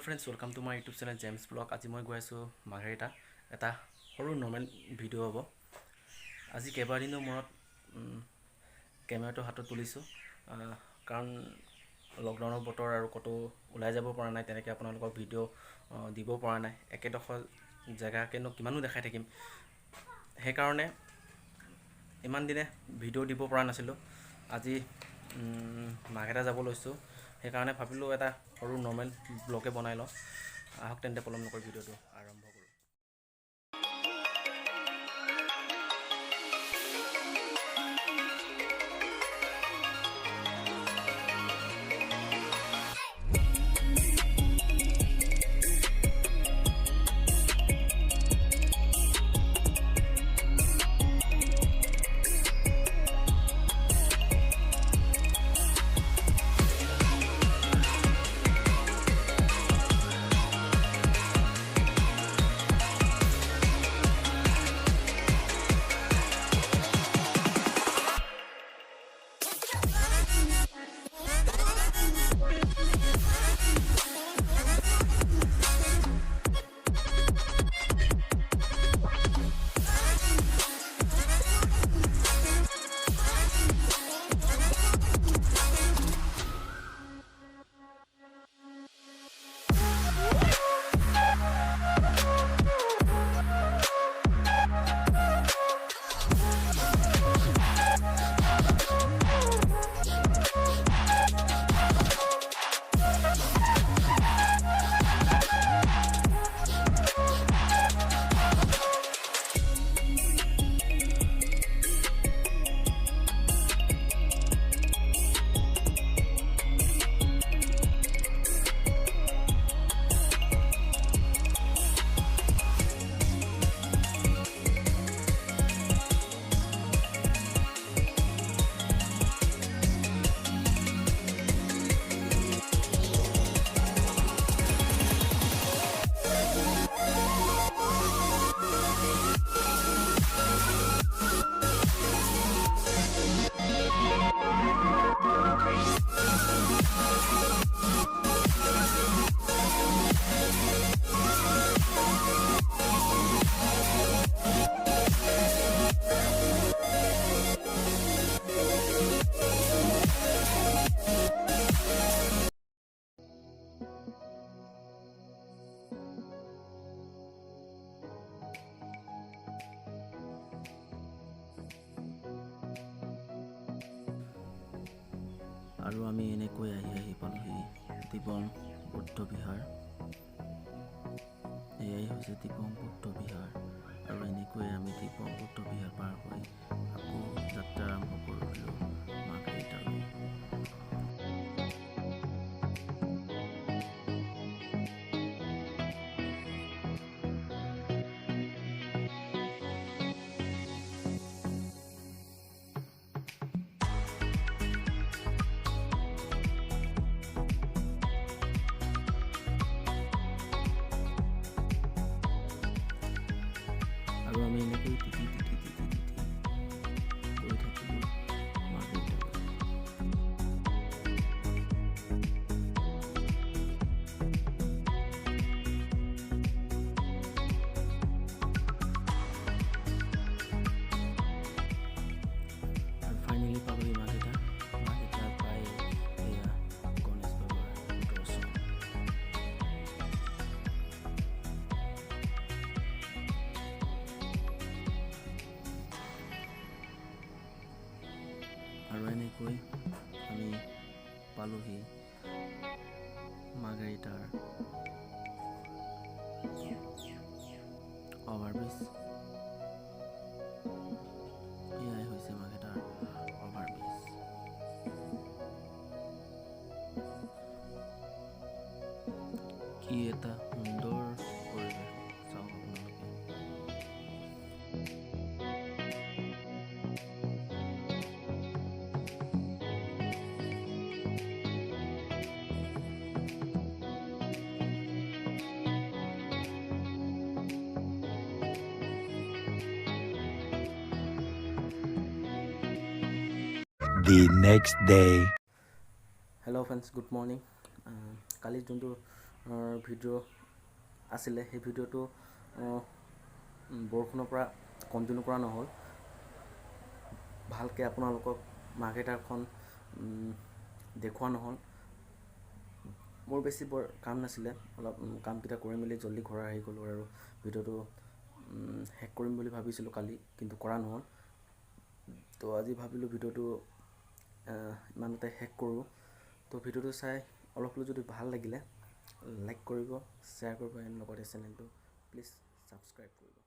friends, welcome to my YouTube channel James Vlog. আজি মই গৈ আছো Margherita এটা সৰু নৰ্মেল ভিডিও হ'ব। আজি কেইবাদিনৰ মূৰত কেমেৰাটো হাতত তুলিছো কাৰণ লকডাউনৰ বতৰ আৰু কতো ওলাই যাব পৰা নাই, তেনেকৈ আপোনালোকক ভিডিও দিব পৰা নাই। একেডখৰ জায়গা কেনো কিমানো দেখাই থাকিম, সেই কাৰণে ইমান দিনে ভিডিও দিব পৰা নাছিলো। আজি Margherita যাব লৈছো, সেইকাৰণে ভাবিলোঁ এটা সৰু নৰ্মেল ব্লগে বনাই লওঁ। আহক তেন্তে পলম নকৰি ভিডিওটো আৰম্ভ কৰোঁ। আৰু আমি এনেকৈ আহি পালোহি দিবং বুদ্ধ বিহাৰ। এয়াই হৈছে দিবং বুদ্ধ বিহাৰ, আৰু এনেকৈ আমি দিবং বুদ্ধ বিহাৰ পাৰ হৈ আকৌ যাত্ৰা আৰম্ভ কৰিলোঁ Margheritaলৈ। আৰু আমি এনেকৈ টিকি গৈ থাকিলোঁ Margheritaলৈ। আৰু ফাইনেলি পালোহি Margherita পাই এয়া গণেশ বাবাৰ দৰ্শন। আৰু এনেকৈ আমি পালোহি Margheritaৰ অভাৰব্ৰিজ। এয়াই হৈছে Margheritaৰ অভাৰব্ৰিজ। কি এটা সুন্দৰ পৰিৱেশ, চাওক আপোনালোকে। The next day. Hello friends, good morning. কালি যোনটো ভিডিঅ' আছিলে, সেই ভিডিঅ'টো বৰষুণৰ পৰা কণ্টিনিউ কৰা নহ'ল। ভালকৈ আপোনালোকক মাৰ্ঘেৰিটাখন দেখুওৱা নহ'ল। মোৰ বেছি বৰ কাম নাছিলে, অলপ কামকেইটা কৰি মেলি জল্দি ঘৰ আহি গ'লোঁ আৰু ভিডিঅ'টো শেষ কৰিম বুলি ভাবিছিলোঁ কালি, কিন্তু কৰা নহ'ল। তো আজি ভাবিলোঁ ভিডিঅ'টো ইমানতে শেষ কৰোঁ। তো ভিডিঅ'টো চাই অলপ হ'লেও যদি ভাল লাগিলে লাইক কৰিব, শ্বেয়াৰ কৰিব, এণ্ড লগতে চেনেলটো প্লিজ ছাবস্ক্ৰাইব কৰিব।